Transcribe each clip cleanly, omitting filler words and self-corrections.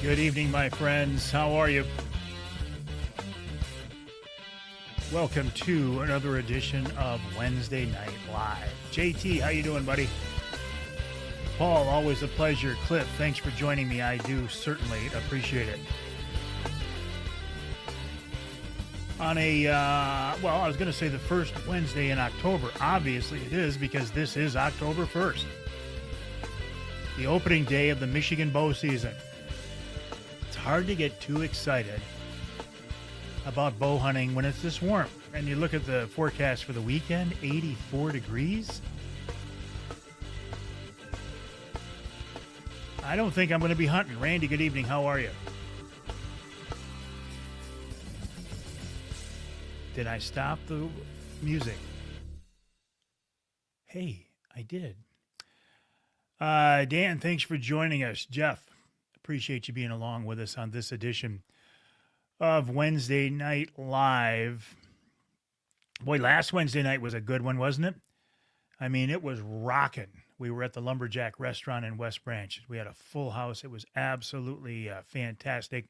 Good evening, my friends. How are you? Welcome to another edition of Wednesday Night Live. JT, how you doing, buddy? Paul, always a pleasure. Cliff, thanks for joining me. I do certainly appreciate it. On I was going to say the first Wednesday in October. Obviously it is, because this is October 1st. The opening day of the Michigan bow season. It's hard to get too excited about bow hunting when it's this warm. And you look at the forecast for the weekend, 84 degrees. I don't think I'm going to be hunting. Randy, good evening. How are you? Did I stop the music? Hey, I did. Dan, thanks for joining us. Jeff, appreciate you being along with us on this edition of Wednesday Night Live. Boy, last Wednesday night was a good one, wasn't it? I mean, it was rocking. We were at the Lumberjack restaurant in West Branch. We had a full house. It was absolutely fantastic.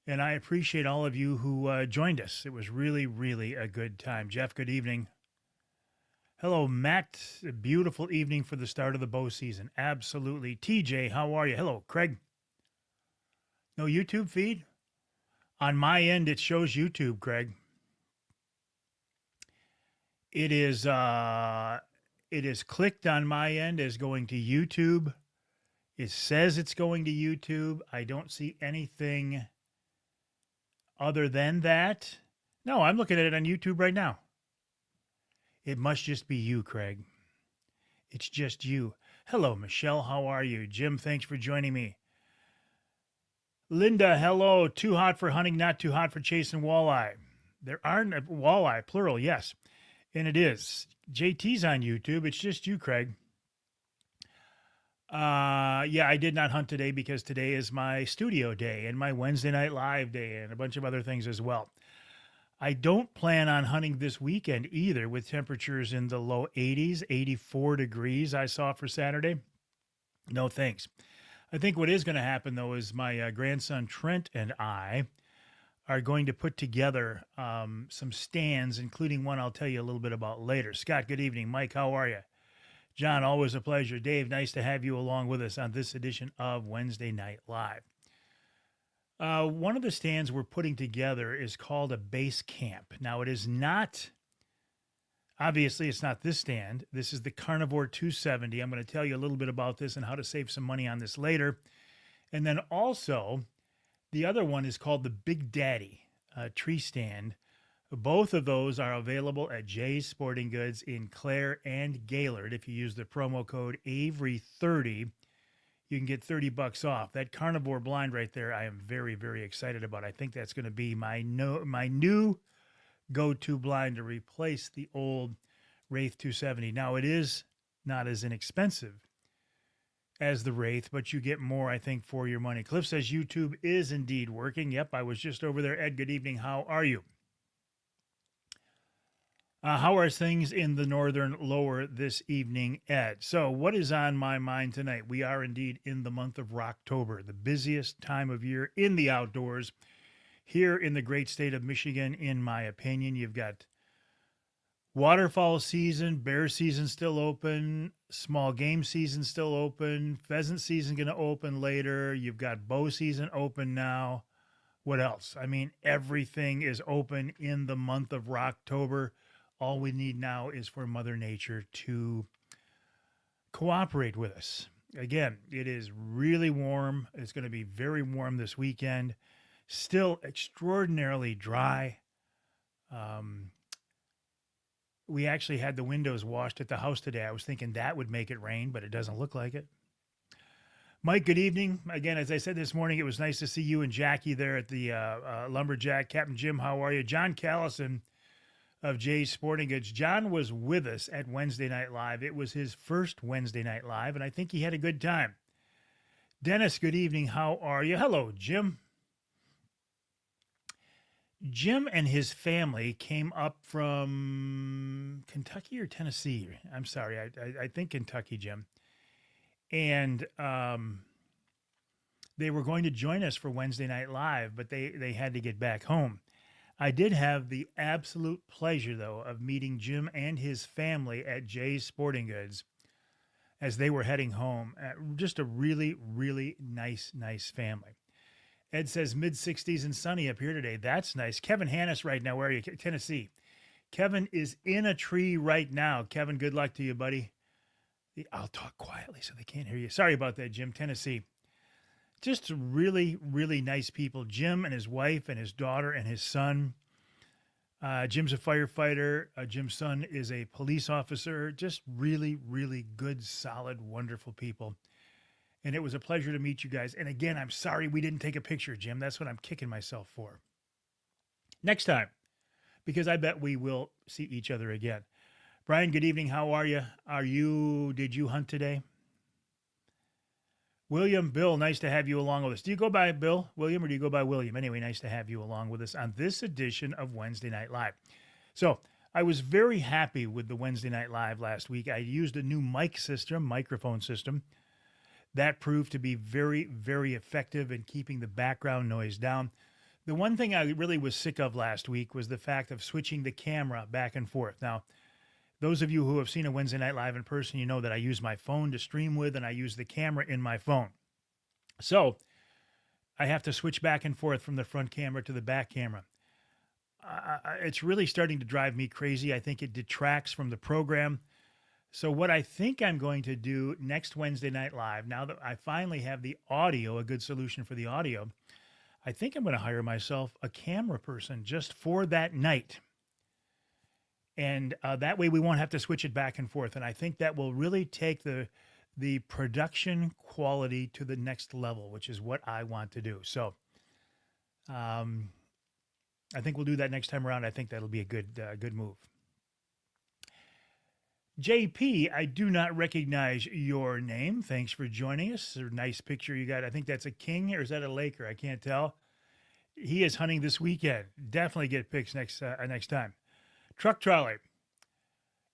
And I appreciate all of you who joined us. It was really, really a good time. Jeff, good evening. Hello, Matt. A beautiful evening for the start of the bow season. Absolutely. TJ, how are you? Hello, Craig. No YouTube feed? On my end, it shows YouTube, Craig. It is clicked on my end as going to YouTube. It says it's going to YouTube. I don't see anything other than that. No, I'm looking at it on YouTube right now. It must just be you, Craig. It's just you. Hello, Michelle. How are you? Jim, thanks for joining me. Linda, hello. Too hot for hunting, not too hot for chasing walleye. There aren't walleye, plural, yes. And it is. JT's on YouTube. It's just you, Craig. Yeah, I did not hunt today because today is my studio day and my Wednesday Night Live day and a bunch of other things as well. I don't plan on hunting this weekend either, with temperatures in the low 80s, 84 degrees I saw for Saturday. No thanks. I think what is going to happen, though, is my grandson Trent and I are going to put together some stands, including one I'll tell you a little bit about later. Scott, good evening. Mike, how are you? John, always a pleasure. Dave, nice to have you along with us on this edition of Wednesday Night Live. One of the stands we're putting together is called a base camp. Now, it is not, obviously, it's not this stand. This is the Carnivore 270. I'm going to tell you a little bit about this and how to save some money on this later. And then also, the other one is called the Big Daddy tree stand. Both of those are available at Jay's Sporting Goods in Clare and Gaylord. If you use the promo code Avery30, you can get $30 off. That carnivore blind right there, I am very, very excited about. I think that's going to be my new go-to blind to replace the old Wraith 270. Now, it is not as inexpensive as the Wraith, but you get more, I think, for your money. Cliff says YouTube is indeed working. Yep, I was just over there. Ed, good evening. How are you? How are things in the northern lower this evening, Ed? So what is on my mind tonight? We are indeed in the month of Rocktober, the busiest time of year in the outdoors here in the great state of Michigan, in my opinion. You've got waterfowl season, bear season still open, small game season still open, pheasant season going to open later. You've got bow season open now. What else? I mean, everything is open in the month of Rocktober. All we need now is for Mother Nature to cooperate with us. Again, it is really warm. It's going to be very warm this weekend. Still extraordinarily dry. We actually had the windows washed at the house today. I was thinking that would make it rain, but it doesn't look like it. Mike, good evening. Again, as I said this morning, it was nice to see you and Jackie there at the Lumberjack. Captain Jim, how are you? John Callison of Jay's Sporting Goods. John was with us at Wednesday Night Live. It was his first Wednesday Night Live, and I think he had a good time. Dennis, good evening. How are you? Hello, Jim. Jim and his family came up from Kentucky or Tennessee. I'm sorry, I think Kentucky, Jim. And They were going to join us for Wednesday Night Live, but they had to get back home. I did have the absolute pleasure, though, of meeting Jim and his family at Jay's Sporting Goods as they were heading home. Just a really, really nice family. Ed says mid 60s and sunny up here today. That's nice. Kevin Hannis right now. Where are you? Tennessee. Kevin is in a tree right now. Kevin, good luck to you, buddy. I'll talk quietly so they can't hear you. Sorry about that, Jim. Tennessee. Just really, really nice people. Jim and his wife and his daughter and his son. Jim's a firefighter. Jim's son is a police officer. Just really, really good, solid, wonderful people. And it was a pleasure to meet you guys. And again, I'm sorry we didn't take a picture, Jim. That's what I'm kicking myself for. Next time, because I bet we will see each other again. Brian, good evening. How are you? Did you hunt today? William, Bill, nice to have you along with us. Do you go by Bill, William, or do you go by William? Anyway, nice to have you along with us on this edition of Wednesday Night Live. So I was very happy with the Wednesday Night Live last week. I used a new microphone system. That proved to be very, very effective in keeping the background noise down. The one thing I really was sick of last week was the fact of switching the camera back and forth. Now, those of you who have seen a Wednesday Night Live in person, you know that I use my phone to stream with and I use the camera in my phone. So I have to switch back and forth from the front camera to the back camera. It's really starting to drive me crazy. I think it detracts from the program. So what I think I'm going to do next Wednesday Night Live, now that I finally have the audio, a good solution for the audio, I think I'm going to hire myself a camera person just for that night. And that way we won't have to switch it back and forth. And I think that will really take the production quality to the next level, which is what I want to do. So I think we'll do that next time around. I think that'll be a good move. JP, I do not recognize your name. Thanks for joining us. A nice picture you got. I think that's a king, or is that a Laker? I can't tell. He is hunting this weekend. Definitely get pics next time. Truck trolley.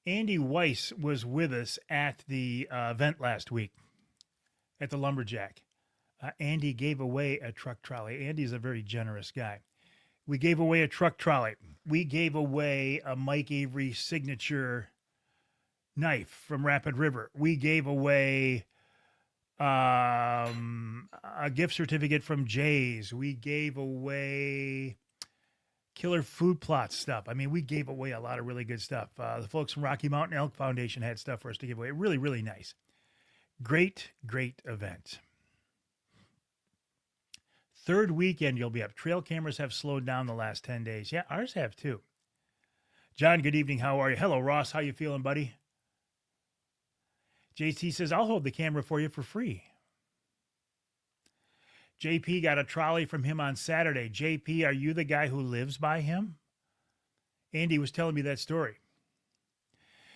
Andy Weiss was with us at the event last week at the Lumberjack. Andy gave away a truck trolley. Andy's a very generous guy. We gave away a truck trolley. We gave away a Mike Avery signature knife from Rapid River. We gave away a gift certificate from Jay's. We gave away Killer Food Plot stuff. I mean, we gave away a lot of really good stuff. The folks from Rocky Mountain Elk Foundation had stuff for us to give away. Really, really nice. Great event. Third weekend you'll be up. Trail cameras have slowed down the last 10 days. Yeah, ours have too. John, good evening. How are you? Hello, Ross. How you feeling, buddy? JT says, I'll hold the camera for you for free. JP got a trolley from him on Saturday. JP, are you the guy who lives by him? Andy was telling me that story.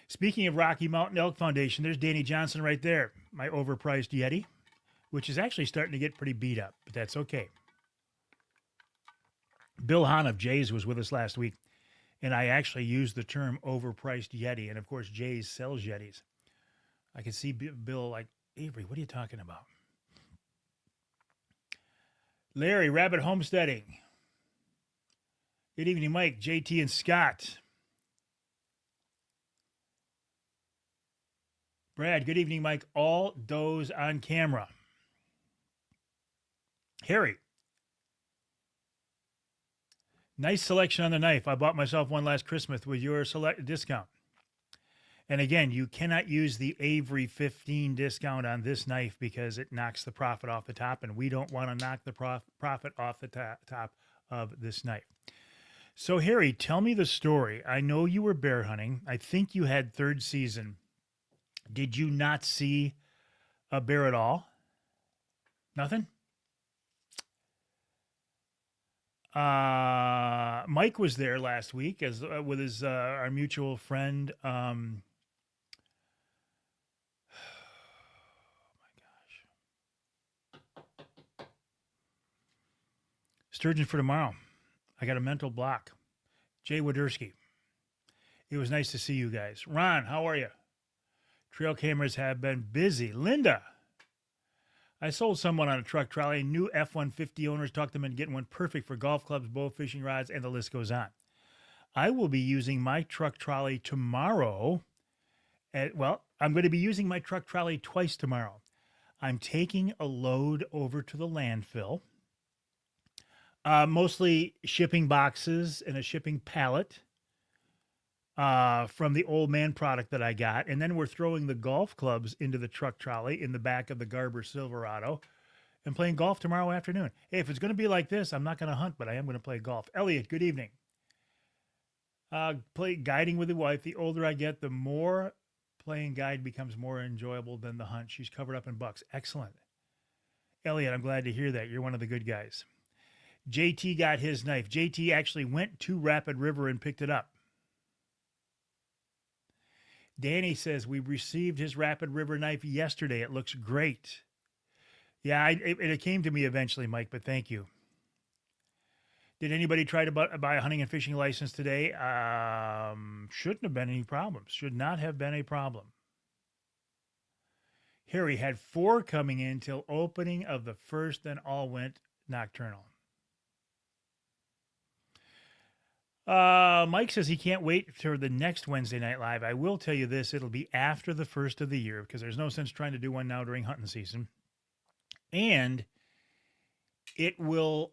Speaking of Rocky Mountain Elk Foundation, there's Danny Johnson right there, my overpriced Yeti, which is actually starting to get pretty beat up, but that's okay. Bill Hahn of Jay's was with us last week, and I actually used the term overpriced Yeti, and of course Jay's sells Yetis. I can see Bill like, Avery, what are you talking about? Larry, Rabbit Homesteading. Good evening, Mike, JT, and Scott. Brad, good evening, Mike. All does on camera. Harry. Nice selection on the knife. I bought myself one last Christmas with your select discount. And again, you cannot use the Avery 15 discount on this knife because it knocks the profit off the top, and we don't want to knock the profit off the top of this knife. So, Harry, tell me the story. I know you were bear hunting. I think you had third season. Did you not see a bear at all? Nothing? Mike was there last week as with his our mutual friend. Sturgeon for tomorrow. I got a mental block. Jay Wadersky. It was nice to see you guys. Ron, how are you? Trail cameras have been busy. Linda, I sold someone on a truck trolley. New F-150 owners talked them into getting one perfect for golf clubs, bow fishing rods, and the list goes on. I will be using my truck trolley tomorrow. I'm going to be using my truck trolley twice tomorrow. I'm taking a load over to the landfill, mostly shipping boxes and a shipping pallet from the old man product that I got. And then we're throwing the golf clubs into the truck trolley in the back of the Garber Silverado and playing golf tomorrow afternoon. Hey, if it's going to be like this, I'm not going to hunt, but I am going to play golf. Elliot, good evening. Play guiding with the wife. The older I get, the more playing guide becomes more enjoyable than the hunt. She's covered up in bucks. Excellent. Elliot, I'm glad to hear that. You're one of the good guys. JT got his knife. JT actually went to Rapid River and picked it up. Danny says, we received his Rapid River knife yesterday. It looks great. Yeah, it came to me eventually, Mike, but thank you. Did anybody try to buy a hunting and fishing license today? Shouldn't have been any problems. Should not have been a problem. Harry had 4 coming in till opening of the first, then all went nocturnal. Mike says he can't wait for the next Wednesday Night Live. I will tell you this, it'll be after the first of the year because there's no sense trying to do one now during hunting season. And it will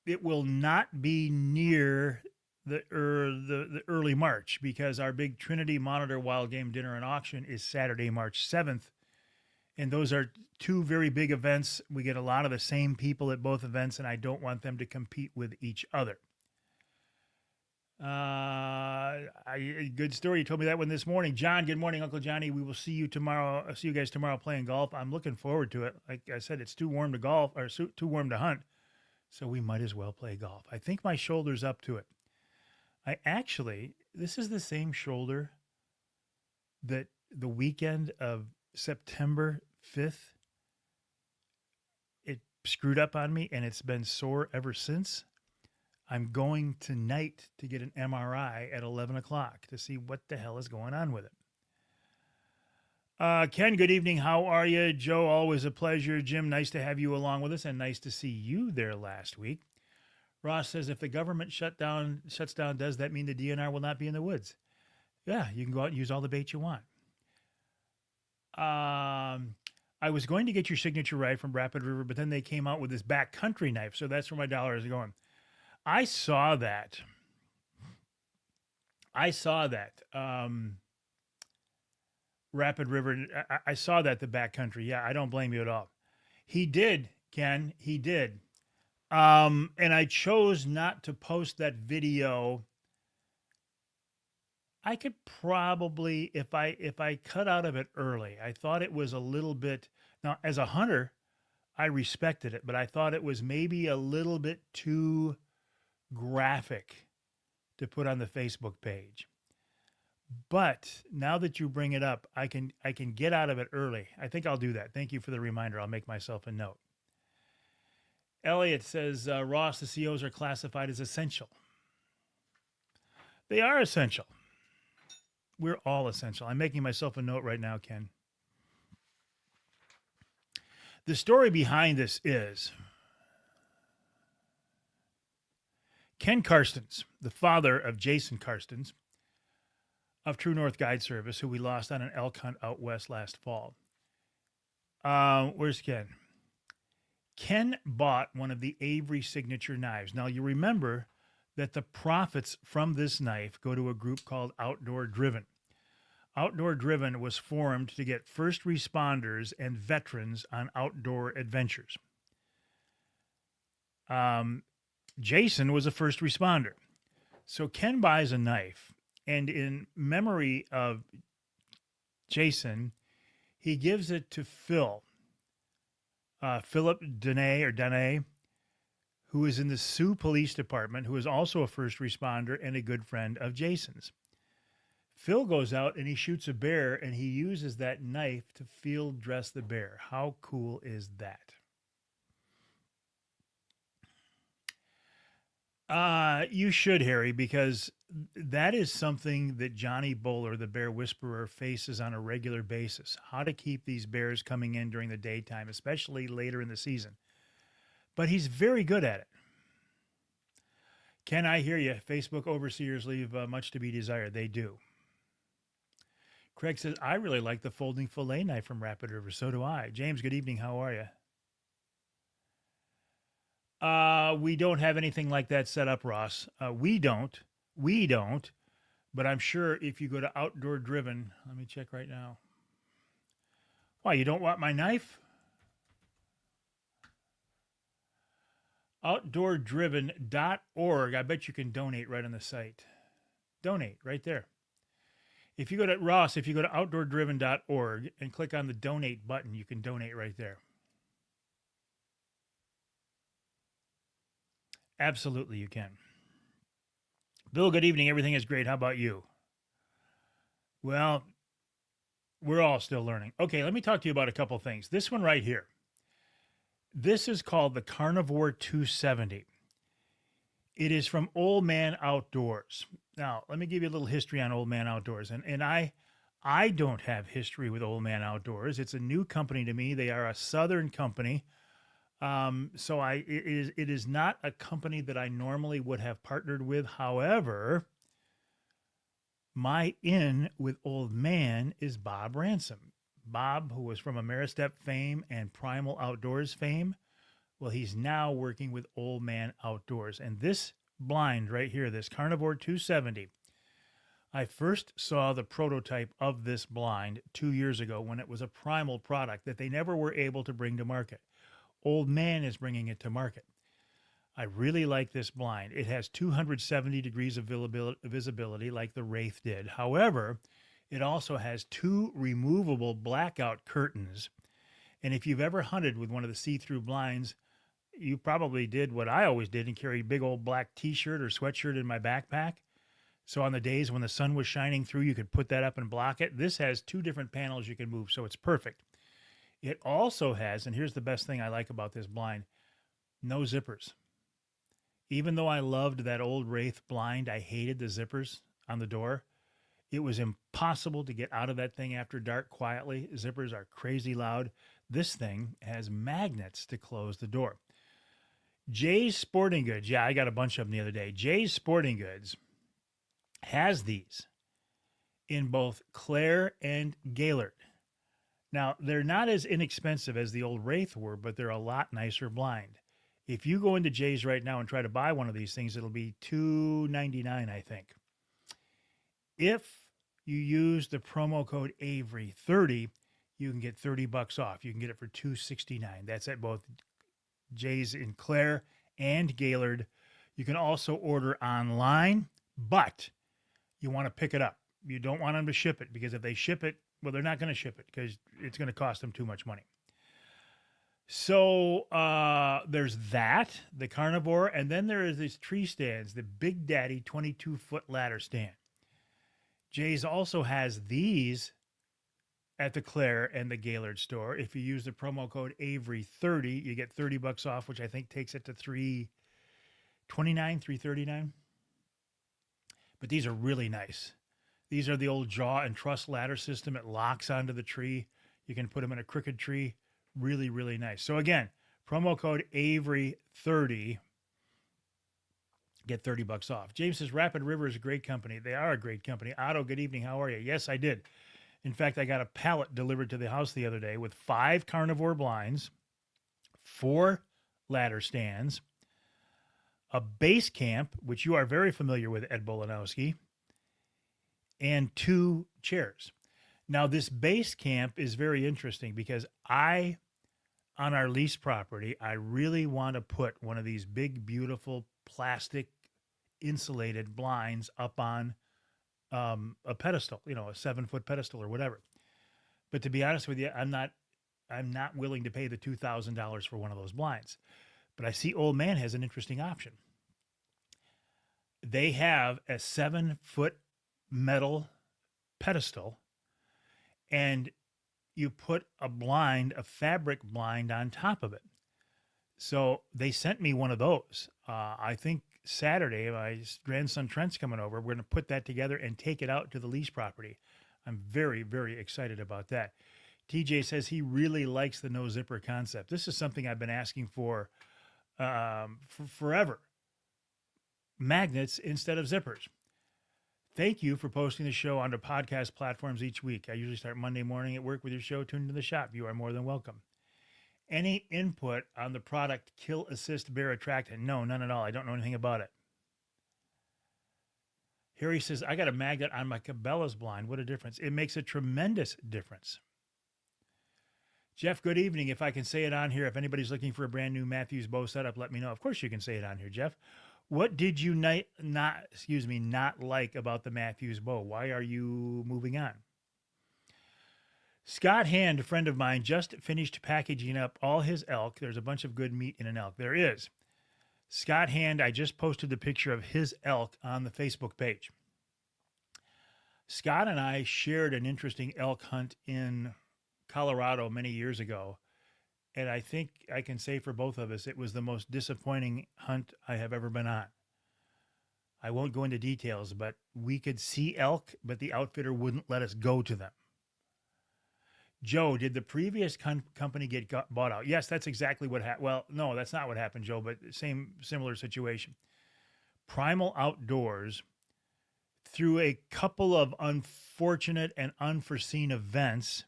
not be near the early March because our big Trinity Monitor Wild Game Dinner and Auction is Saturday, March 7th. And those are 2 very big events. We get a lot of the same people at both events, and I don't want them to compete with each other. Good story. You told me that one this morning. John, good morning, Uncle Johnny. We will see you tomorrow. I'll see you guys tomorrow playing golf. I'm looking forward to it. Like I said, it's too warm to golf or too warm to hunt. So we might as well play golf. I think my shoulder's up to it. This is the same shoulder that the weekend of September 5th, it screwed up on me and it's been sore ever since. I'm going tonight to get an MRI at 11 o'clock to see what the hell is going on with it. Ken, good evening. How are you? Joe, always a pleasure. Jim, nice to have you along with us and nice to see you there last week. Ross says, if the government shuts down, does that mean the DNR will not be in the woods? Yeah, you can go out and use all the bait you want. I was going to get your signature rifle from Rapid River, but then they came out with this backcountry knife, so that's where my dollar is going. I saw that. Rapid River. I saw that, the backcountry. Yeah, I don't blame you at all. He did, Ken. He did. And I chose not to post that video. I could probably, if I cut out of it early, I thought it was a little bit, now as a hunter, I respected it, but I thought it was maybe a little bit too graphic to put on the Facebook page. But now that you bring it up, I can get out of it early. I think I'll do that. Thank you for the reminder. I'll make myself a note. Elliot says, Ross, the COs are classified as essential. They are essential. We're all essential. I'm making myself a note right now, Ken. The story behind this is Ken Karstens, the father of Jason Karstens of True North Guide Service, who we lost on an elk hunt out west last fall. Where's Ken? Ken bought one of the Avery signature knives. Now, you remember that the profits from this knife go to a group called Outdoor Driven. Outdoor Driven was formed to get first responders and veterans on outdoor adventures. Jason was a first responder. So Ken buys a knife, and in memory of Jason, he gives it to Philip Dene, who is in the Sioux Police Department, who is also a first responder and a good friend of Jason's. Phil goes out and he shoots a bear, and he uses that knife to field dress the bear. How cool is that? You should, Harry, because that is something that Johnny Bowler, the bear whisperer, faces on a regular basis. How to keep these bears coming in during the daytime, especially later in the season. But he's very good at it. Can I hear you? Facebook overseers leave much to be desired. They do. Craig says, I really like the folding fillet knife from Rapid River. So do I. James, good evening. How are you? We don't have anything like that set up, Ross. We don't. We don't. But I'm sure if you go to Outdoor Driven, let me check right now. Why, you don't want my knife? Outdoordriven.org. I bet you can donate right on the site. Donate right there. If you go to Ross, if you go to outdoordriven.org and click on the donate button, you can donate right there. Absolutely, you can. Bill, good evening. Everything is great. How about you? Well, we're all still learning. Okay, let me talk to you about a couple things. This one right here. This is called the Carnivore 270. It is from Old Man Outdoors. Now, let me give you a little history on Old Man Outdoors. And I don't have history with Old Man Outdoors. It's a new company to me. They are a Southern company. It is not a company that I normally would have partnered with. However, my in with Old Man is Bob Ransom. Bob, who was from Ameristep fame and Primal Outdoors fame, well, he's now working with Old Man Outdoors. And this blind right here, this Carnivore 270, I first saw the prototype of this blind 2 years ago when it was a Primal product that they never were able to bring to market. Old Man is bringing it to market. I really like this blind. It has 270 degrees of visibility like the Wraith did. However, it also has two removable blackout curtains. And if you've ever hunted with one of the see-through blinds, you probably did what I always did and carry a big old black t-shirt or sweatshirt in my backpack. So on the days when the sun was shining through, you could put that up and block it. This has two different panels you can move, so it's perfect. It also has, and here's the best thing I like about this blind, no zippers. Even though I loved that old Wraith blind, I hated the zippers on the door. It was impossible to get out of that thing after dark quietly. Zippers are crazy loud. This thing has magnets to close the door. Jay's Sporting Goods. Yeah, I got a bunch of them the other day. Jay's Sporting Goods has these in both Claire and Gaylord. Now, they're not as inexpensive as the old Wraith were, but they're a lot nicer blind. If you go into Jay's right now and try to buy one of these things, it'll be $2.99, I think. If you use the promo code Avery30, you can get $30 off. You can get it for $2.69. That's at both Jay's in Clare and Gaylord. You can also order online, but you want to pick it up. You don't want them to ship it because if they ship it, well, they're not going to ship it because it's going to cost them too much money. So there's that, the Carnivore, and then there is these tree stands, the Big Daddy 22-foot ladder stand. Jay's also has these at the Claire and the Gaylord store. If you use the promo code Avery30, you get $30 off, which I think takes it to $329, $339. But these are really nice. These are the old jaw and truss ladder system. It locks onto the tree. You can put them in a crooked tree. Really, really nice. So again, promo code Avery30, get $30 off. James says Rapid River is a great company. They are a great company. Otto, good evening. How are you? Yes, I did. In fact, I got a pallet delivered to the house the other day with 5 Carnivore blinds, 4 ladder stands, a base camp, which you are very familiar with, Ed Bolanowski, and 2 chairs. Now, this base camp is very interesting because on our lease property, I really want to put one of these big, beautiful plastic insulated blinds up on a pedestal, a 7-foot pedestal or whatever. But to be honest with you, I'm not willing to pay the $2,000 for one of those blinds. But I see Old Man has an interesting option. They have a 7-foot metal pedestal, and you put a fabric blind on top of it. So they sent me one of those. I think Saturday, my grandson Trent's coming over. We're going to put that together and take it out to the lease property. I'm very, very excited about that. TJ says he really likes the no zipper concept. This is something I've been asking for forever. Magnets instead of zippers. Thank you for posting the show onto podcast platforms each week. I usually start Monday morning at work with your show tuned into the shop. You are more than welcome. Any input on the product Kill Assist Bear Attractant? No, none at all. I don't know anything about it. Harry says, I got a magnet on my Cabela's blind. What a difference. It makes a tremendous difference. Jeff, good evening. If I can say it on here, if anybody's looking for a brand new Matthews bow setup, let me know. Of course you can say it on here, Jeff. What did you not like about the Matthews bow? Why are you moving on? Scott Hand, a friend of mine, just finished packaging up all his elk. There's a bunch of good meat in an elk. There is. Scott Hand, I just posted the picture of his elk on the Facebook page. Scott and I shared an interesting elk hunt in Colorado many years ago. And I think I can say for both of us, it was the most disappointing hunt I have ever been on. I won't go into details, but we could see elk, but the outfitter wouldn't let us go to them. Joe, did the previous company get bought out? Yes, that's exactly what happened. Well, no, that's not what happened, Joe, but similar situation. Primal Outdoors, through a couple of unfortunate and unforeseen events,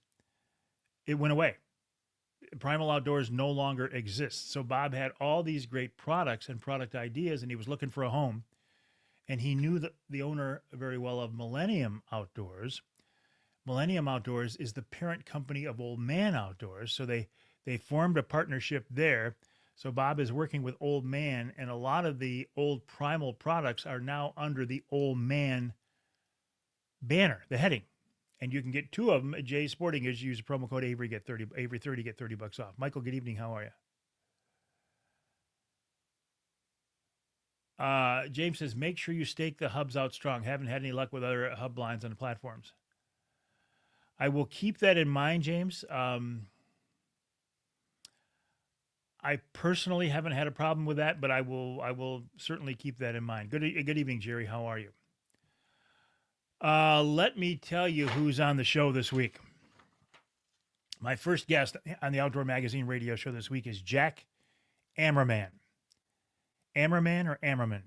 it went away. Primal Outdoors no longer exists. So Bob had all these great products and product ideas, and he was looking for a home. And he knew the owner very well of Millennium Outdoors. Millennium Outdoors is the parent company of Old Man Outdoors. So they formed a partnership there. So Bob is working with Old Man, and a lot of the old Primal products are now under the Old Man banner, the heading. And you can get two of them at Jay's Sporting Goods. Use the promo code Avery, get Avery30, get $30 off. Michael, good evening. How are you? James says, make sure you stake the hubs out strong. Haven't had any luck with other hub blinds on the platforms. I will keep that in mind, James. I personally haven't had a problem with that, but I will certainly keep that in mind. Good evening, Jerry. How are you? Let me tell you who's on the show this week. My first guest on the Outdoor Magazine radio show this week is Jack Ammerman. Ammerman or Ammerman?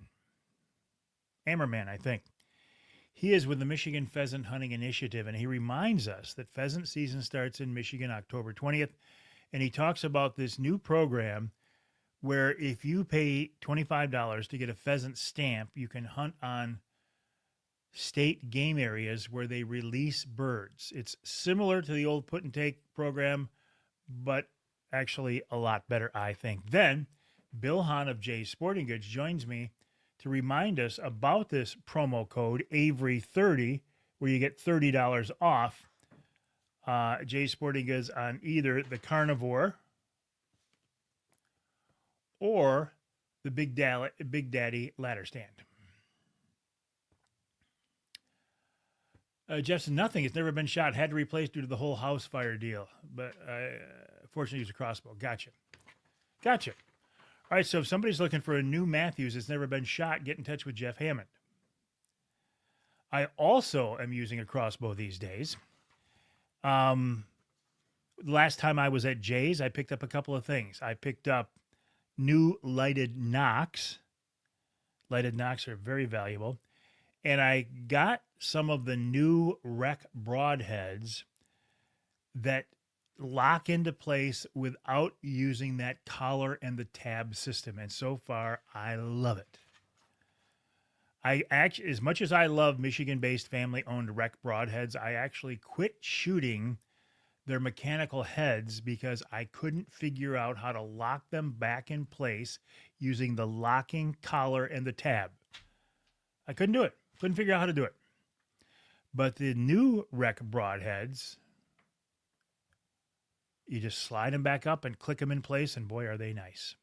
Ammerman, I think. He is with the Michigan Pheasant Hunting Initiative, and he reminds us that pheasant season starts in Michigan October 20th, and he talks about this new program where if you pay $25 to get a pheasant stamp, you can hunt on state game areas where they release birds. It's similar to the old put and take program, but actually a lot better, I think. Then Bill Hahn of Jay's Sporting Goods joins me to remind us about this promo code Avery30, where you get $30 off Jay's Sporting Goods on either the Carnivore or the Big Daddy ladder stand. Jeff said, nothing. It's never been shot. Had to replace due to the whole house fire deal. But fortunately, it was a crossbow. Gotcha. All right, so if somebody's looking for a new Matthews that's never been shot, get in touch with Jeff Hammond. I also am using a crossbow these days. Last time I was at Jay's, I picked up a couple of things. I picked up new lighted nocks. Lighted nocks are very valuable. And I got some of the new rec broadheads that lock into place without using that collar and the tab system. And so far, I love it. I actually, as much as I love Michigan-based family-owned rec broadheads, I actually quit shooting their mechanical heads because I couldn't figure out how to lock them back in place using the locking collar and the tab. I couldn't do it. Couldn't figure out how to do it. But the new rec broadheads, you just slide them back up and click them in place, and boy, are they nice.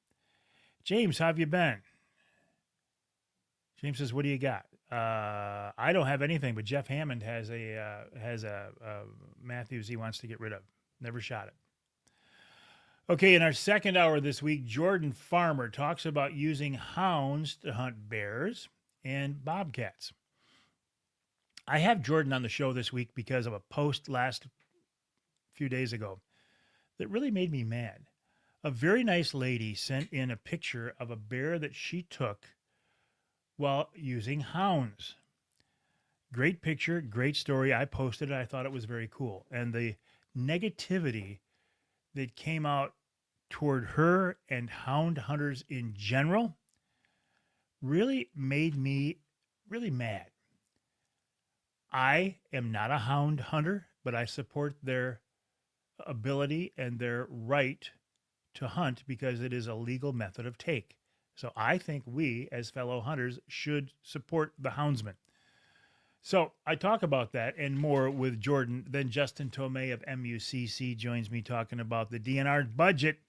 James, how have you been? James says, what do you got? I don't have anything, but Jeff Hammond has a Matthews he wants to get rid of. Never shot it. Okay, in our second hour this week, Jordan Farmer talks about using hounds to hunt bears and bobcats. I have Jordan on the show this week because of a post last few days ago that really made me mad. A very nice lady sent in a picture of a bear that she took while using hounds. Great picture, great story. I posted it. I thought it was very cool. And the negativity that came out toward her and hound hunters in general really made me really mad. I am not a hound hunter, but I support their ability and their right to hunt because it is a legal method of take. So I think we, as fellow hunters, should support the houndsman. So I talk about that and more with Jordan. Then Justin Tomei of MUCC joins me talking about the DNR budget,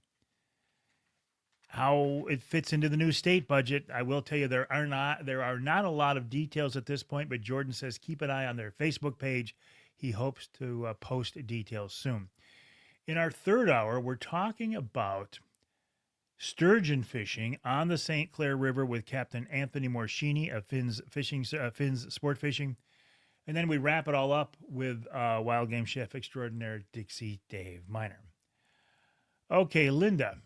how it fits into the new state budget. I will tell you there are not a lot of details at this point, but Jordan says keep an eye on their Facebook page. He hopes to post details soon. In our third hour, we're talking about sturgeon fishing on the St. Clair River with Captain Anthony Morschini of Finn's Sport Fishing. And then we wrap it all up with wild game chef extraordinaire Dixie Dave Miner. Okay, Linda,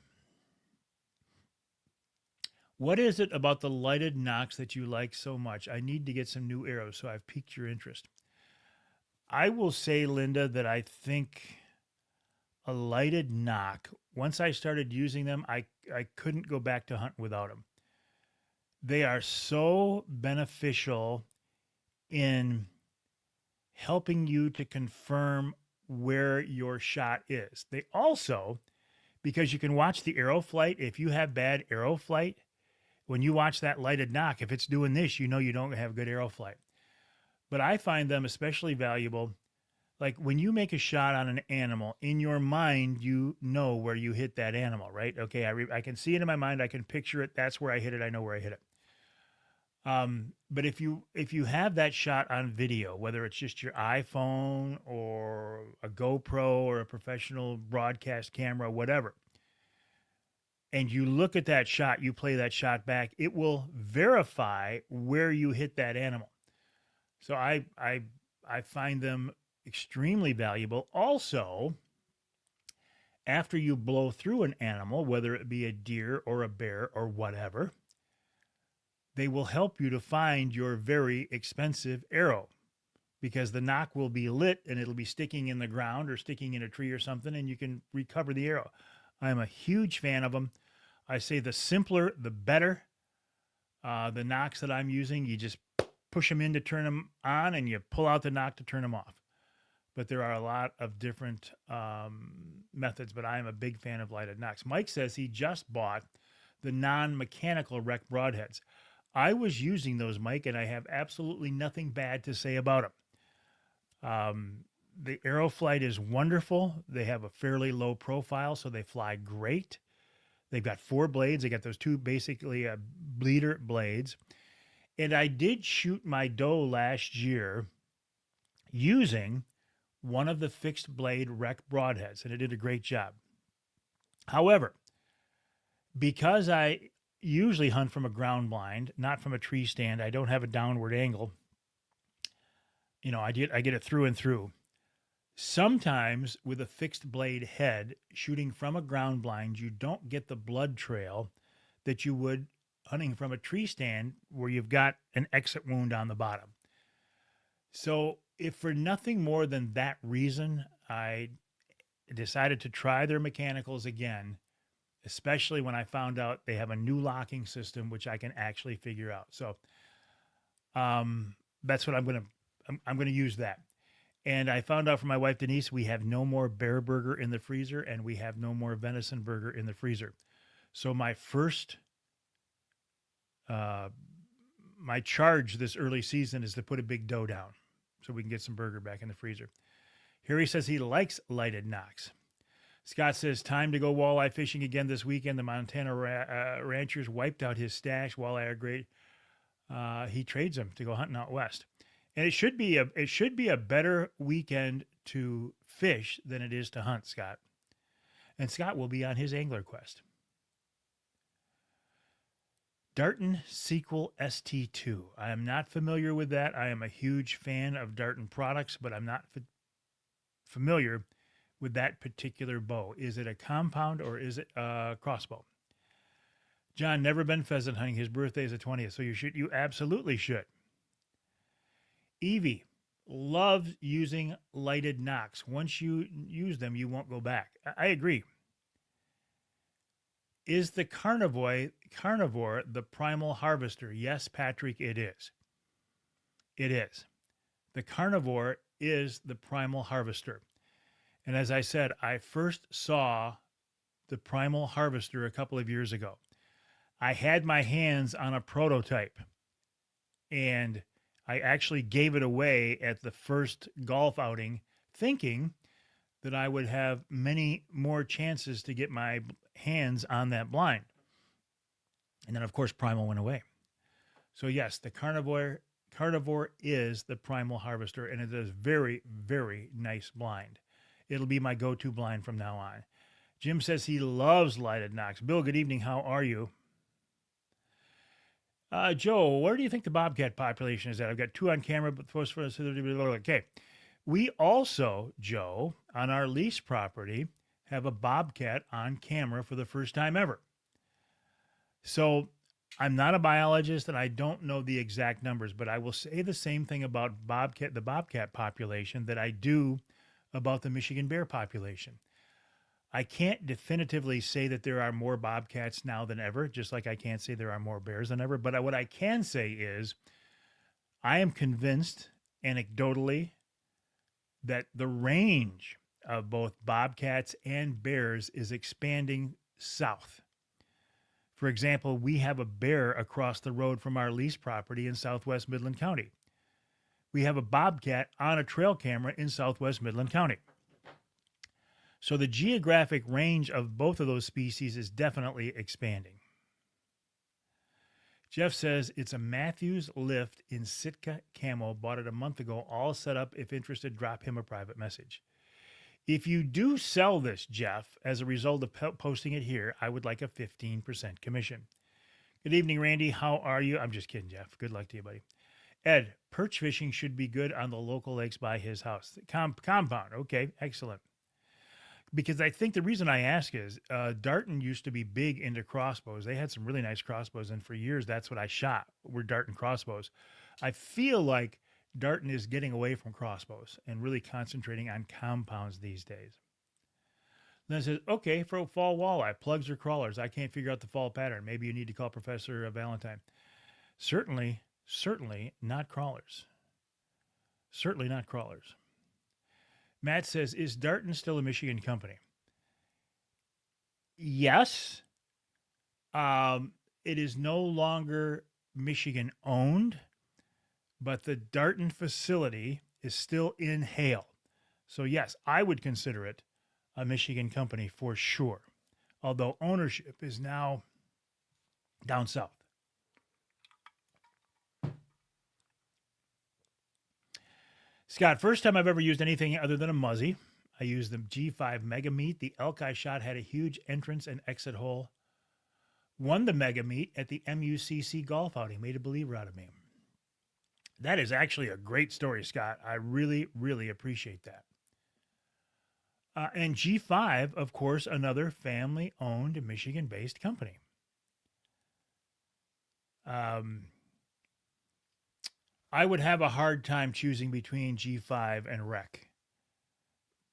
what is it about the lighted nocks that you like so much? I need to get some new arrows, so I've piqued your interest. I will say, Linda, that I think a lighted nock, once I started using them, I couldn't go back to hunting without them. They are so beneficial in helping you to confirm where your shot is. They also, because you can watch the arrow flight, if you have bad arrow flight, when you watch that lighted nock, if it's doing this, you know you don't have good arrow flight. But I find them especially valuable. Like when you make a shot on an animal, in your mind, you know where you hit that animal, right? Okay, I can see it in my mind. I can picture it. That's where I hit it. I know where I hit it. But if you have that shot on video, whether it's just your iPhone or a GoPro or a professional broadcast camera, whatever, and you look at that shot, you play that shot back, it will verify where you hit that animal. So I find them extremely valuable. Also, after you blow through an animal, whether it be a deer or a bear or whatever, they will help you to find your very expensive arrow because the nock will be lit and it'll be sticking in the ground or sticking in a tree or something, and you can recover the arrow. I'm a huge fan of them. I say the simpler, the better. The nocks that I'm using, you just push them in to turn them on and you pull out the nock to turn them off. But there are a lot of different methods, but I am a big fan of lighted nocks. Mike says he just bought the non-mechanical rec broadheads. I was using those, Mike, and I have absolutely nothing bad to say about them. The arrow flight is wonderful. They have a fairly low profile, so they fly great. They've got 4 blades. They got those 2 basically bleeder blades. And I did shoot my doe last year using one of the fixed blade rec broadheads, and it did a great job. However, because I usually hunt from a ground blind, not from a tree stand, I don't have a downward angle. I get it through and through. Sometimes with a fixed blade head shooting from a ground blind, you don't get the blood trail that you would hunting from a tree stand where you've got an exit wound on the bottom. So if for nothing more than that reason, I decided to try their mechanicals again, especially when I found out they have a new locking system, which I can actually figure out. So that's what I'm going to use that. And I found out from my wife, Denise, we have no more bear burger in the freezer and we have no more venison burger in the freezer. So my first, my charge this early season is to put a big doe down so we can get some burger back in the freezer. Here he says he likes lighted nocks. Scott says, time to go walleye fishing again this weekend. The Montana ranchers wiped out his stash. Walleye are great. He trades them to go hunting out west. And it should be a better weekend to fish than it is to hunt, Scott. And Scott will be on his angler quest. Darton Sequel ST2. I am not familiar with that. I am a huge fan of Darton products, but I'm not familiar with that particular bow. Is it a compound or is it a crossbow? John, never been pheasant hunting. His birthday is the 20th, so you absolutely should. Evie loves using lighted nocks. Once you use them, you won't go back. I agree. Is the carnivore the primal harvester? Yes, Patrick, it is. It is. The carnivore is the primal harvester. And as I said, I first saw the primal harvester a couple of years ago. I had my hands on a prototype and I actually gave it away at the first golf outing, thinking that I would have many more chances to get my hands on that blind. And then, of course, primal went away. So, yes, the carnivore is the primal harvester, and it is very, very nice blind. It'll be my go-to blind from now on. Jim says he loves lighted nocks. Bill, good evening. How are you? Joe, where do you think the bobcat population is at? I've got 2 on camera, but supposed for okay. We also, Joe, on our lease property, have a bobcat on camera for the first time ever. So I'm not a biologist and I don't know the exact numbers, but I will say the same thing about the bobcat population that I do about the Michigan bear population. I can't definitively say that there are more bobcats now than ever, just like I can't say there are more bears than ever. But what I can say is I am convinced anecdotally that the range of both bobcats and bears is expanding south. For example, we have a bear across the road from our lease property in southwest Midland County. We have a bobcat on a trail camera in southwest Midland County. So the geographic range of both of those species is definitely expanding. Jeff says it's a Matthews lift in Sitka camo. Bought it a month ago. All set up. If interested, drop him a private message. If you do sell this, Jeff, as a result of posting it here, I would like a 15% commission. Good evening, Randy. How are you? I'm just kidding, Jeff. Good luck to you, buddy. Ed, perch fishing should be good on the local lakes by his house. Compound. Okay, excellent. Because I think the reason I ask is Darton used to be big into crossbows. They had some really nice crossbows, and for years that's what I shot, were Darton crossbows. I feel like Darton is getting away from crossbows and really concentrating on compounds these days. Then it says, okay, for fall walleye, plugs or crawlers. I can't figure out the fall pattern. Maybe you need to call Professor Valentine. Certainly not crawlers. Certainly not crawlers. Matt says, is Darton still a Michigan company? Yes. It is no longer Michigan owned, but the Darton facility is still in Hale. So yes, I would consider it a Michigan company for sure, although ownership is now down south. Scott, first time I've ever used anything other than a Muzzy. I used the G5 Mega Meat. The elk I shot had a huge entrance and exit hole. Won the Mega Meat at the MUCC golf outing. Made a believer out of me. That is actually a great story, Scott. I really, really appreciate that. And G5, of course, another family-owned Michigan-based company. I would have a hard time choosing between G5 and Rec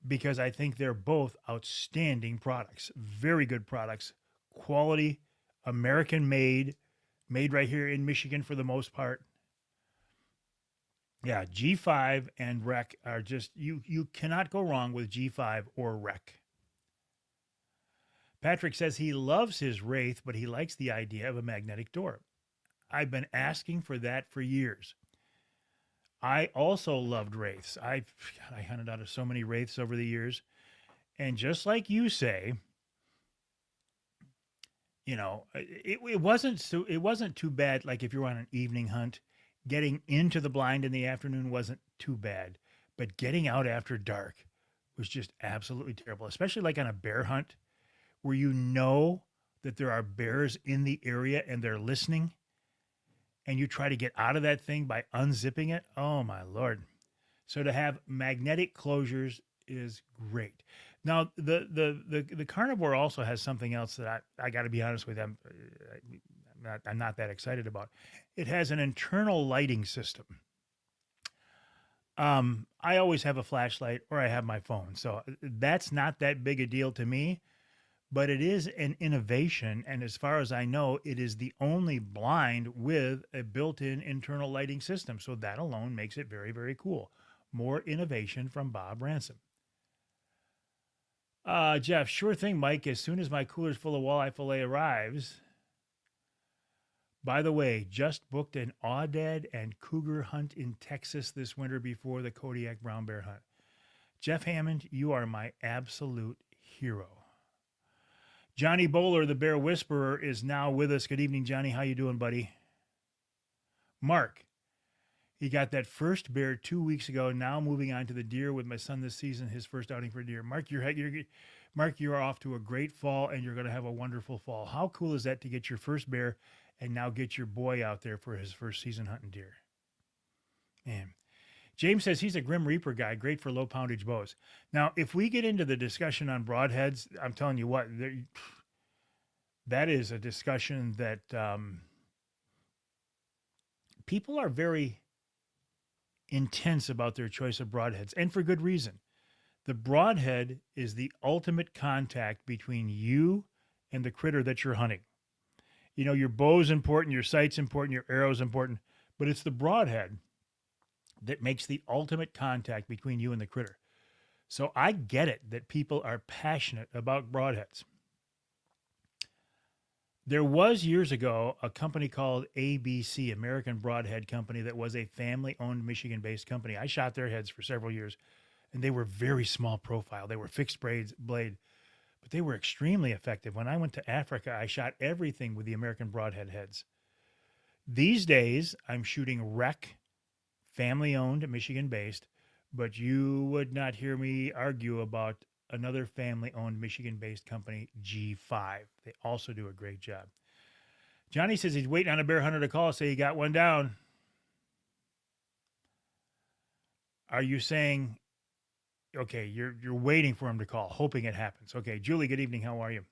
because I think they're both outstanding products, very good products, quality, American made right here in Michigan for the most part. Yeah, G5 and Rec are just, you cannot go wrong with G5 or Rec. Patrick says he loves his Wraith, but he likes the idea of a magnetic door. I've been asking for that for years. I also loved Wraiths. I hunted out of so many Wraiths over the years. And just like you say, you know, it wasn't too bad. Like if you're on an evening hunt, getting into the blind in the afternoon wasn't too bad. But getting out after dark was just absolutely terrible, especially like on a bear hunt. where you know that there are bears in the area and they're listening, and you try to get out of that thing by unzipping it. Oh my lord. So to have magnetic closures is great. Now the carnivore also has something else that I got to be honest with you, I'm not that excited about. It has an internal lighting system. I always have a flashlight or I have my phone, so that's not that big a deal to me. But it is an innovation, and as far as I know, it is the only blind with a built-in internal lighting system. So that alone makes it very, very cool. More innovation from Bob Ransom. Jeff, sure thing, Mike. As soon as my cooler's full of walleye fillet arrives. By the way, just booked an aoudad and cougar hunt in Texas this winter before the Kodiak brown bear hunt. Jeff Hammond, you are my absolute hero. Johnny Bowler, the Bear Whisperer, is now with us. Good evening, Johnny. How you doing, buddy? Mark, he got that first bear 2 weeks ago. Now moving on to the deer with my son this season. His first outing for deer. Mark, you're off to a great fall, and you're going to have a wonderful fall. How cool is that to get your first bear, and now get your boy out there for his first season hunting deer? Man. James says he's a Grim Reaper guy, great for low poundage bows. Now, if we get into the discussion on broadheads, I'm telling you what, that is a discussion that people are very intense about their choice of broadheads, and for good reason. The broadhead is the ultimate contact between you and the critter that you're hunting. You know, your bow's important, your sight's important, your arrow's important, but it's the broadhead that makes the ultimate contact between you and the critter. So I get it that people are passionate about broadheads. There was years ago a company called ABC, American Broadhead Company, that was a family-owned Michigan-based company. I shot their heads for several years, and they were very small profile. They were fixed blade, but they were extremely effective. When I went to Africa, I shot everything with the American Broadhead heads. These days, I'm shooting rec, family-owned, Michigan-based, but you would not hear me argue about another family-owned Michigan-based company, G5. They also do a great job. Johnny says he's waiting on a bear hunter to call, say he got one down. Are you saying, okay, you're waiting for him to call, hoping it happens? Okay, Julie, good evening. How are you?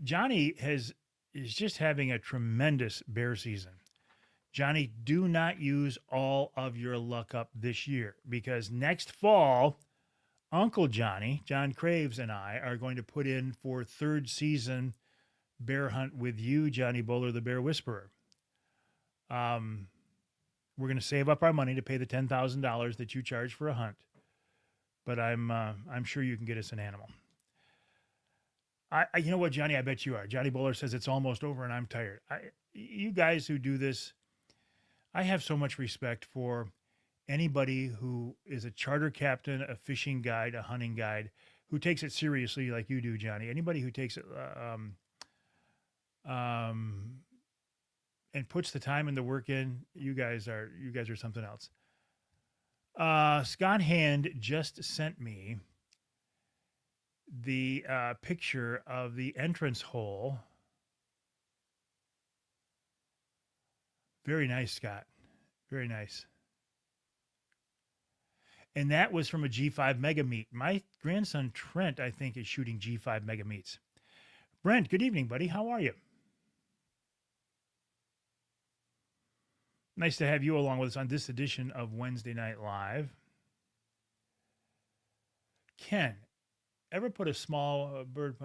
Johnny is just having a tremendous bear season. Johnny, do not use all of your luck up this year, because next fall, Uncle Johnny, John Craves, and I are going to put in for third season bear hunt with you, Johnny Bowler, the Bear Whisperer. We're going to save up our money to pay the $10,000 that you charge for a hunt, but I'm sure you can get us an animal. You know what, Johnny? I bet you are. Johnny Bowler says it's almost over and I'm tired. You guys who do this, I have so much respect for anybody who is a charter captain, a fishing guide, a hunting guide, who takes it seriously like you do, Johnny. Anybody who takes it and puts the time and the work in, you guys are something else. Scott Hand just sent me the picture of the entrance hole. Very nice, Scott. Very nice. And that was from a G5 Mega Meet. My grandson, Trent, I think, is shooting G5 Mega Meets. Brent, good evening, buddy. How are you? Nice to have you along with us on this edition of Wednesday Night Live. Ken, ever put a small bird...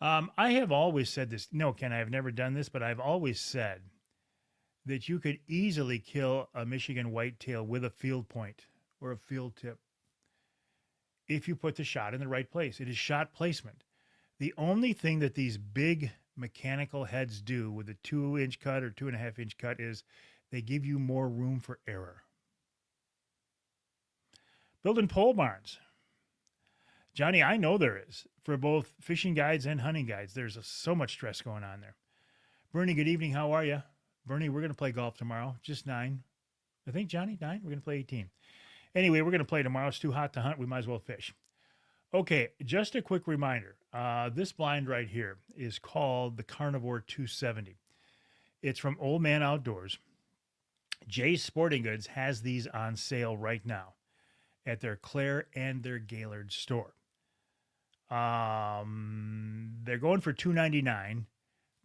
I have always said this. No, Ken, I have never done this, but I've always said that you could easily kill a Michigan whitetail with a field point or a field tip if you put the shot in the right place. It is shot placement. The only thing that these big mechanical heads do with a 2-inch cut or 2.5-inch cut is they give you more room for error. Building pole barns. Johnny, I know there is. For both fishing guides and hunting guides, there's so much stress going on there. Bernie, good evening. How are you? Bernie, we're going to play golf tomorrow. Just 9. I think, Johnny, 9? We're going to play 18. Anyway, we're going to play tomorrow. It's too hot to hunt. We might as well fish. Okay, just a quick reminder. This blind right here is called the Carnivore 270. It's from Old Man Outdoors. Jay's Sporting Goods has these on sale right now at their Clare and their Gaylord store. They're going for $299,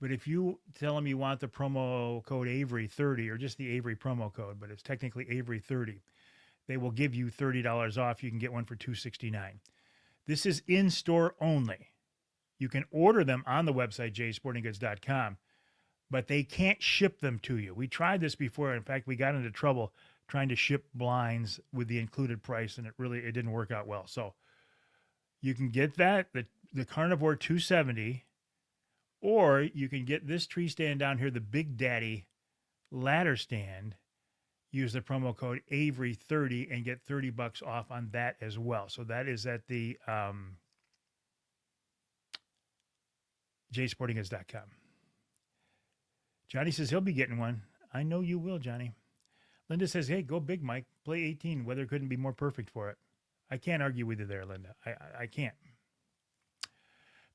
but if you tell them you want the promo code Avery30 or just the Avery promo code, but it's technically Avery30, they will give you $30 off. You can get one for $269. This is in-store only. You can order them on the website, jsportinggoods.com, but they can't ship them to you. We tried this before. In fact, we got into trouble trying to ship blinds with the included price, and it didn't work out well. So you can get that, the Carnivore 270, or you can get this tree stand down here, the Big Daddy ladder stand. Use the promo code Avery30 and get $30 off on that as well. So that is at the jsportinggoods.com. Johnny says he'll be getting one. I know you will, Johnny. Linda says, hey, go big, Mike. Play 18. Weather couldn't be more perfect for it. I can't argue with you there, Linda. I can't.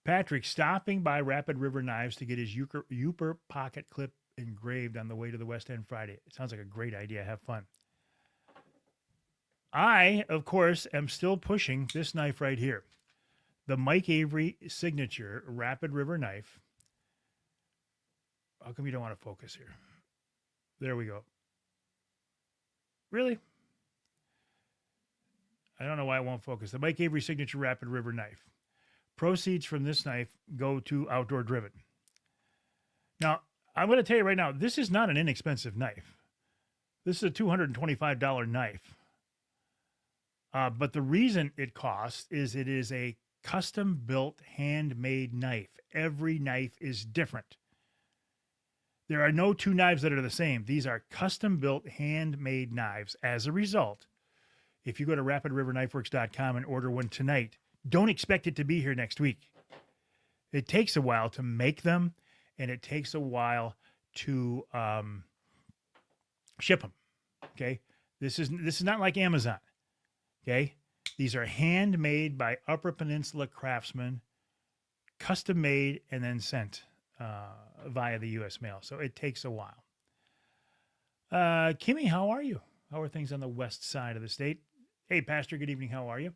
Patrick stopping by Rapid River Knives to get his Uper pocket clip engraved on the way to the West End Friday. It sounds like a great idea. Have fun. I, of course, am still pushing this knife right here. The Mike Avery signature Rapid River knife. How come you don't want to focus here? There we go. Really? I don't know why it won't focus. The Mike Avery signature Rapid River knife. Proceeds from this knife go to Outdoor Driven. Now, I'm going to tell you right now, this is not an inexpensive knife. This is a $225 knife. But the reason it costs is it is a custom-built, handmade knife. Every knife is different. There are no two knives that are the same. These are custom-built, handmade knives. As a result, if you go to rapidriverknifeworks.com and order one tonight, don't expect it to be here next week. It takes a while to make them, and it takes a while to ship them. Okay, this is not like Amazon. Okay, these are handmade by Upper Peninsula craftsmen, custom made, and then sent via the U.S. mail. So it takes a while. Kimmy, how are you? How are things on the west side of the state? Hey, Pastor, good evening. How are you?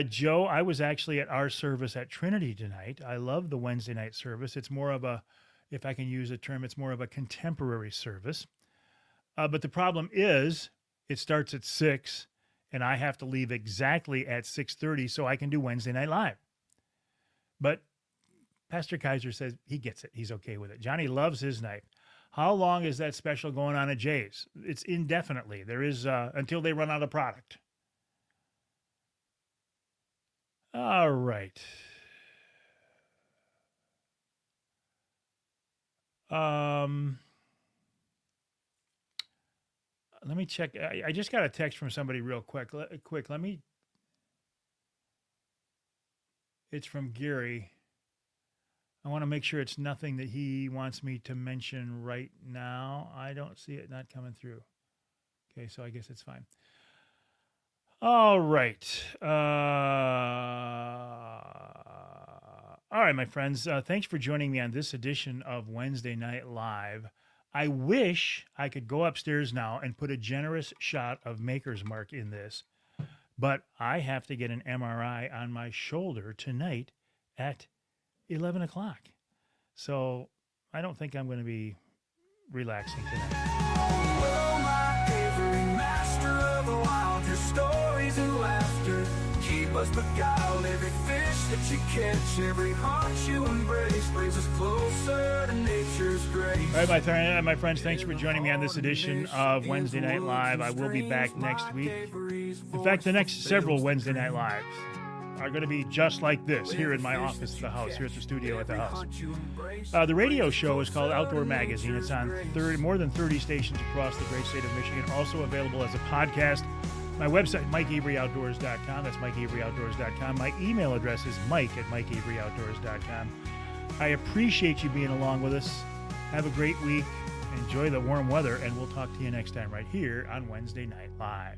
Joe, I was actually at our service at Trinity tonight. I love the Wednesday night service. It's more of a, if I can use a term, it's more of a contemporary service. But the problem is it starts at 6 and I have to leave exactly at 6:30 so I can do Wednesday Night Live. But Pastor Kaiser says he gets it. He's okay with it. Johnny loves his knife. How long is that special going on at Jay's? It's indefinitely. There is until they run out of product. All right. Let me check. I just got a text from somebody real quick. Let me. It's from Gary. I want to make sure it's nothing that he wants me to mention right now. I don't see it not coming through. Okay, so I guess it's fine. All right. All right, my friends. Thanks for joining me on this edition of Wednesday Night Live. I wish I could go upstairs now and put a generous shot of Maker's Mark in this, but I have to get an MRI on my shoulder tonight at 11 o'clock. So I don't think I'm going to be relaxing tonight. Oh, my Avery, master of the wild, your stories and laughter keep us beguiled. Every fish that you catch, every heart you embrace brings us closer to nature's grace. All right, my friends, thanks for joining me on this edition of Wednesday Night Live. I will be back next week. In fact, the next several Wednesday Night Lives are going to be just like this here in my office at the house, here at the studio at the house. The radio show is called Outdoor Magazine. It's on more than 30 stations across the great state of Michigan, also available as a podcast. My website, MikeAveryOutdoors.com. That's MikeAveryOutdoors.com. My email address is Mike@MikeAveryOutdoors.com. I appreciate you being along with us. Have a great week. Enjoy the warm weather, and we'll talk to you next time right here on Wednesday Night Live.